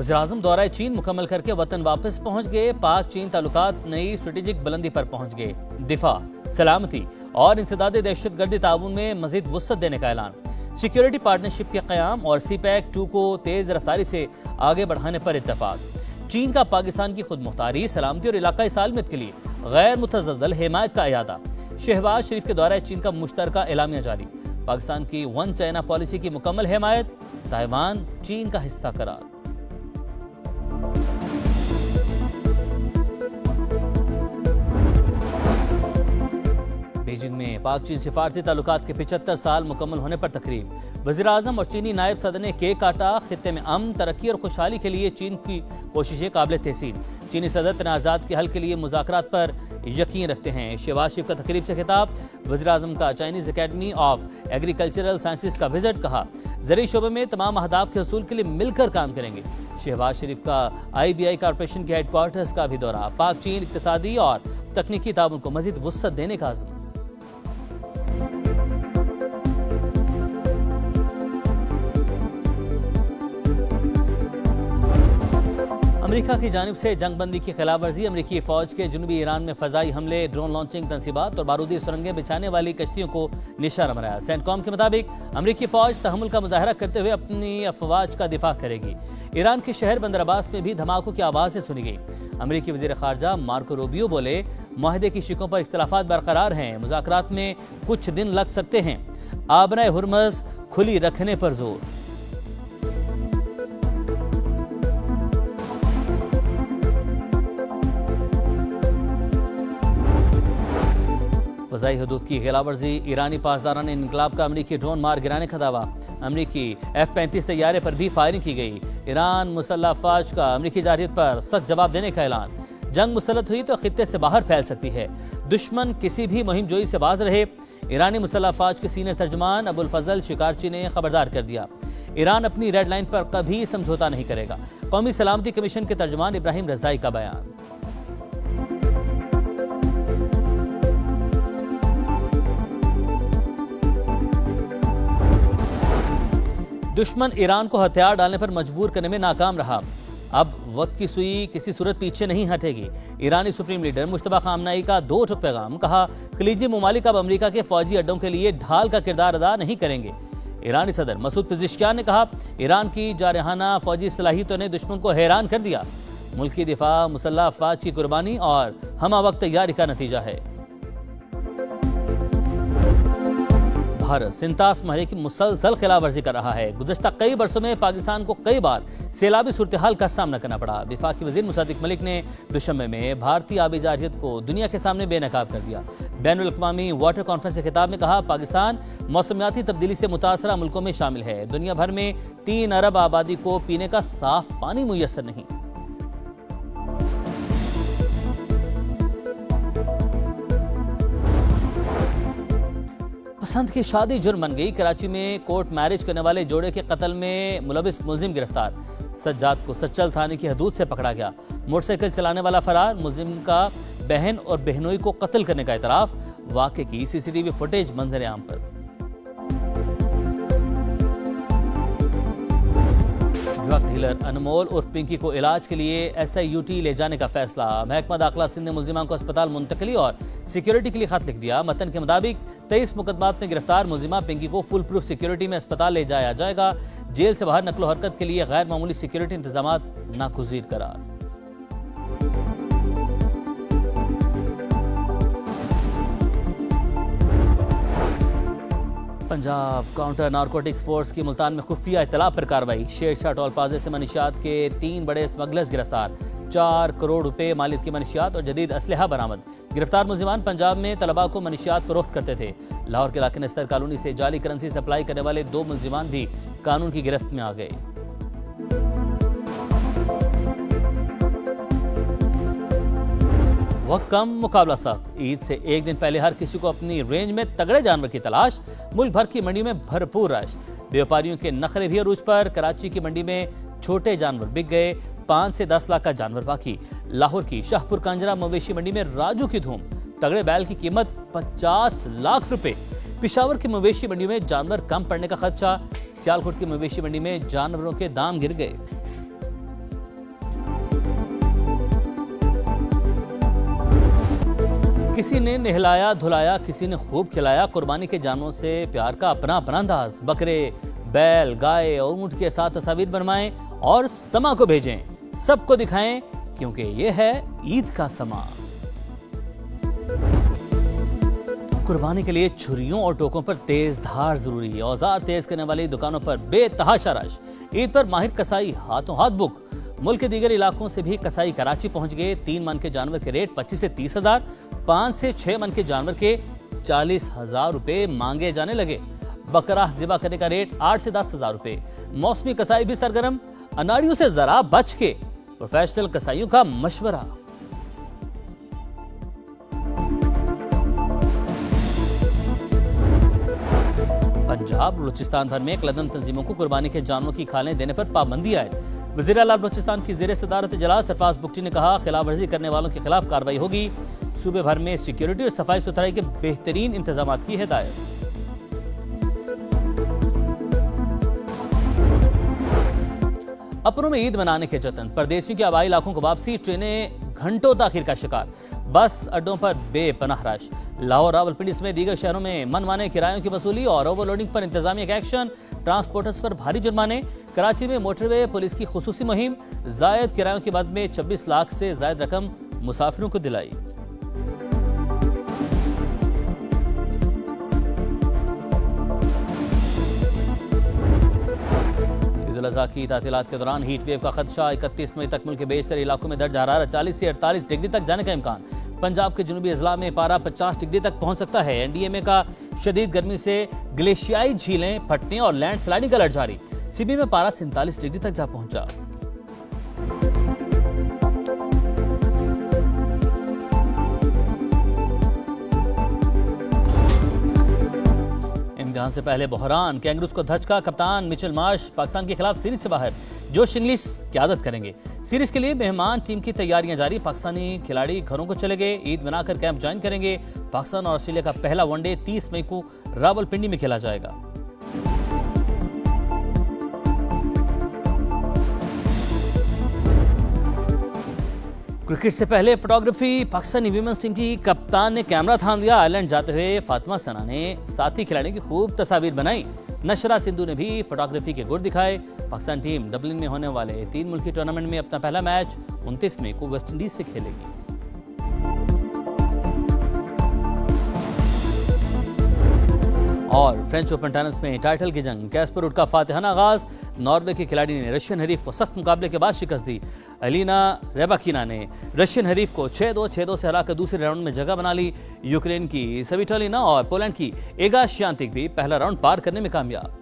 वज़ीर-ए-आज़म दौरा चीन मुकम्मल करके वतन वापस पहुंच गए। पाक चीन ताल्लुकात नई स्ट्रेटेजिक बुलंदी पर पहुंच गए। दिफा, सलामती और इंसदाद दहशतगर्दी ताउन में मजीद वुसअत देने का ऐलान। सिक्योरिटी पार्टनरशिप के क़याम और CPEC 2 को तेज रफ्तारी से आगे बढ़ाने पर इत्तफाक। चीन का पाकिस्तान की खुद मुख्तारी, सलामती और इलाकाई सालमियत के लिए गैर मुतज़ल्ज़ल हिमायत का इरादा। शहबाज शरीफ के दौरा चीन का मुश्तरका एलामिया जारी। पाकिस्तान की वन चाइना पॉलिसी की मुकम्मल हिमायत। ताइवान चीन का हिस्सा करार। बीजिंग में पाक चीन सिफारती ताल्लुकात के 75 साल मुकम्मल होने पर तकरीब। वज़ीर-ए-आज़म और चीनी नायब सदर ने केक काटा। खित्ते में अमन, तरक्की और खुशहाली के लिए चीन की कोशिशें काबिल तहसीन। चीनी सदर तनाज़ात के हल के लिए मुज़ाकरात पर यकीन रखते हैं। शहबाज शरीफ का तकरीब से खिताब। वज़ीर-ए-आज़म का Chinese academy of agricultural sciences का विजिट। कहा ज़रूरी शोबे में तमाम अहदाफ के हसूल के लिए मिलकर काम करेंगे। शहबाज शरीफ का IBI कॉरपोरेशन के हेडक्वार्टर्स का भी दौरा। पाक चीन इक़्तिसादी और तकनीकी ताउन को मज़ीद वुसअत देने का अज़्म। अमेरिका की जानिब से जंगबंदी की खिलाफवर्जी। अमेरिकी फौज के जुनूबी ईरान में फजाई हमले, ड्रोन लॉन्चिंग तनसीबात और बारूदी सुरंगें बिछाने वाली कश्तियों को निशाना बनाया। सेंटकॉम के मुताबिक अमेरिकी फौज तहम्मुल का मुजाहरा करते हुए अपनी अफवाज का दिफा करेगी। ईरान के शहर बंदर अब्बास में भी धमाकों की आवाज़ें सुनी गई। अमेरिकी वज़ीर ख़ारजा मार्को रूबियो बोले, मुआहदे की शिकों पर इख्तलाफात बरकरार हैं, मुज़ाकरात में कुछ दिन लग सकते हैं। आबराए हुर्मज़ खुली रखने पर जोर। फ़ज़ाई हदूद की खिलाफवर्जी। ईरानी पासदारान इनकलाब का अमरीकी ड्रोन मार गिराने का दावा। अमरीकी F-35 तैयारे पर भी फायरिंग की गई। ईरान मुसल्लह अफ़वाज का अमरीकी जारहियत पर सख्त जवाब देने का ऐलान। जंग मुसल्लत हुई तो खित्ते से बाहर फैल सकती है, दुश्मन किसी भी मुहिम जोई से बाज रहे। ईरानी मुसल्लह अफ़वाज के सीनियर तर्जुमान अबुल फजल शिकारची ने खबरदार कर दिया, ईरान अपनी रेड लाइन पर कभी समझौता नहीं करेगा। कौमी सलामती कमीशन के तर्जुमान इब्राहिम रज़ाई का बयान। दुश्मन ईरान को हथियार डालने पर मजबूर करने में नाकाम रहा। अब वक्त की सुई किसी सूरत पीछे नहीं हटेगी। ईरानी सुप्रीम लीडर मुश्तबा खामनाई का 2 टुक पैगाम। कहा, खलीजी मुमालिक अब अमेरिका के फौजी अड्डों के लिए ढाल का किरदार अदा नहीं करेंगे। ईरानी सदर मसूद पेज़ेश्कियान ने कहा, ईरान की जारहाना फौजी सलाहियतों ने दुश्मन को हैरान कर दिया। मुल्क की दिफा मुसल्लह अफ़वाज की कुर्बानी और हमा वक्त तैयारी का नतीजा है। भारत सिंतास माहे की मुसलसल खिलाफवर्जी कर रहा है। गुज़श्ता कई बरसों में पाकिस्तान को कई बार सैलाबी सूरत हाल का सामना करना पड़ा। वफाकी वज़ीर मुसादिक मलिक ने दुशंबे में भारतीय आबी जारहियत को दुनिया के सामने बेनकाब कर दिया। बैनुल अक़वामी वाटर कॉन्फ्रेंस के खिताब में कहा, पाकिस्तान मौसमियाती तब्दीली से मुतासरा मुल्कों में शामिल है। दुनिया भर में 3 अरब आबादी को पीने का साफ पानी मुयस्सर नहीं। पसंद की शादी जुर्म बन गई। कराची में कोर्ट मैरिज करने वाले जोड़े के कत्ल में मुलविस मुलजिम गिरफ्तार। सज्जाद को सच्चल थाने की हदूद से पकड़ा गया। मोटरसाइकिल चलाने वाला फरार। मुलजिम का बहन और बहनोई को कत्ल करने का इतराफ। वाक़े की CCTV फुटेज मंजर आम पर। ड्रग डीलर अनमोल उर्फ पिंकी को इलाज के लिए SIUT ले जाने का फैसला। महकमा दाखिला सिंध ने मुलजिमा को अस्पताल मुंतकली और सिक्योरिटी के लिए खत लिख दिया। मतन के मुताबिक 23 मुकदमात में गिरफ्तार मुलजिमा पिंकी को फुल प्रूफ सिक्योरिटी में अस्पताल ले जाया जाएगा। जेल से बाहर नकलो हरकत के लिए गैर मामूली सिक्योरिटी इंतजामात नागुज़ीर करार। पंजाब काउंटर नारकोटिक्स फोर्स की मुल्तान में खुफिया इत्तला पर कार्रवाई। शेरशाह टोल प्लाजा से मनीशियात के 3 बड़े स्मगलर्स गिरफ्तार। 4 करोड़ रुपए मालियत की मनीशियात और जदीद असलहा बरामद। गिरफ्तार मुलजिमान पंजाब में तलबा को मनीशियात फरोख्त करते थे। लाहौर के इलाके नस्तर कॉलोनी से जाली करेंसी सप्लाई करने वाले 2 मुलजिमान भी कानून की गिरफ्त में आ गए। वक्त कम, मुकाबला सख्त। ईद से एक दिन पहले हर किसी को अपनी रेंज में तगड़े जानवर की तलाश। मुल्क भर की मंडी में भरपूर रश। व्यापारियों के नखरे भी अरूज पर। कराची की मंडी में छोटे जानवर बिक गए। 5 से 10 लाख का जानवर बाकी। लाहौर की शाहपुर कांजरा मवेशी मंडी में राजू की धूम। तगड़े बैल की कीमत 50 लाख रुपए। पिशावर की मवेशी मंडी में जानवर कम पड़ने का खदशा। सियालकोट की मवेशी मंडी में जानवरों के दाम गिर गए। किसी ने नहलाया धुलाया, किसी ने खूब खिलाया। कुर्बानी के जानवरों से प्यार का अपना अपना अंदाज। बकरे, बैल, गाय और ऊंट के साथ तस्वीर बनवाएं और समा को भेजें, सबको दिखाएं, क्योंकि ये है ईद का समा। कुर्बानी के लिए छुरियों और टोकों पर तेज धार जरूरी है। औजार तेज करने वाली दुकानों पर बेतहाशा रश। ईद पर माहिर कसाई हाथों हाथ बुक। मुल्क के दीगर इलाकों से भी कसाई कराची पहुंच गए। 3 मन के जानवर के रेट 25 से 30 हजार, 5 से 6 मन के जानवर के 40,000 रुपए मांगे जाने लगे। बकरा ज़िबा करने का रेट 8 से 10 हजार रुपए। मौसमी कसाई भी सरगर्म, अनाड़ियों से जरा बच के। प्रोफेशनल कसाईयों का मशवरा। पंजाब बलूचिस्तान भर में कलदम तंजीमों को कुर्बानी के जानवरों की खालें देने पर पाबंदी आयद। वज़ीर आला बलूचिस्तान की ज़ेर सदारत इजलास सरफराज बुगटी ने कहा, खिलाफ वर्जी करने वालों के खिलाफ कार्रवाई होगी। सूबे भर में सिक्योरिटी और सफाई सुथराई के बेहतरीन इंतजाम की हिदायत। अपनों में ईद मनाने के जतन। परदेशियों के आबाई इलाकों को वापसी। ट्रेनें घंटों ताखिर का शिकार। बस अड्डों पर बेपनाह रश। लाहौर, रावलपिंडी समेत दीगर शहरों में मनमाने किरायों की वसूली और ओवरलोडिंग पर इंतजामिया का एक्शन। ट्रांसपोर्टर्स पर भारी जुर्माने। कराची में मोटरवे पुलिस की खुसूसी मुहिम। जायद किरायों की मद में 26 लाख से जायद रकम मुसाफिरों को दिलाई। ईद उल अज़हा की तातीलात के दौरान हीट वेव का खदशा। 31 मई तक मुल्क के बेशतर इलाकों में दर्ज हरारत 40 से 48 डिग्री तक जाने का इम्कान। पंजाब के जुनूबी अजला में पारा 50 डिग्री तक पहुंच सकता है। एनडीएमए का शदीद गर्मी से ग्लेशियाई झीलें फटने और लैंड स्लाइडिंग का अलर्ट जारी। सीबी में पारा 47 डिग्री तक जा पहुंचा। इम्तिहान से पहले बहरान। कैंगरूज को धचका। कप्तान मिचेल मार्श पाकिस्तान के खिलाफ सीरीज से बाहर। जोश इंग्लिश क़यादत करेंगे। सीरीज के लिए मेहमान टीम की तैयारियां जारी। पाकिस्तानी खिलाड़ी घरों को चले गए। ईद मनाकर कैंप ज्वाइन करेंगे। पाकिस्तान और ऑस्ट्रेलिया का पहला वनडे 30 मई को रावलपिंडी में खेला जाएगा। क्रिकेट से पहले फोटोग्राफी। पाकिस्तानी वीमेंस टीम की कप्तान ने कैमरा थाम दिया। आयरलैंड जाते हुए फातिमा सना ने साथी खिलाड़ियों की खूब तस्वीर बनाई। नशरा सिंधु ने भी फोटोग्राफी के गुर दिखाए। पाकिस्तान टीम डबलिन में होने वाले 3 मुल्की टूर्नामेंट में अपना पहला मैच 29 मई को वेस्टइंडीज से खेलेगी। और फ्रेंच ओपन टेनिस में टाइटल की जंग। कैस्पर रुड का फातिहाना आगाज। नॉर्वे के खिलाड़ी ने रशियन हरीफ को सख्त मुकाबले के बाद शिकस्त दी। अलीना रेबाकिना ने रशियन हरीफ को 6-2, 6-2 से हराकर दूसरे राउंड में जगह बना ली। यूक्रेन की सविटोलिना और पोलैंड की एगा श्यान्तिक भी पहला राउंड पार करने में कामयाब।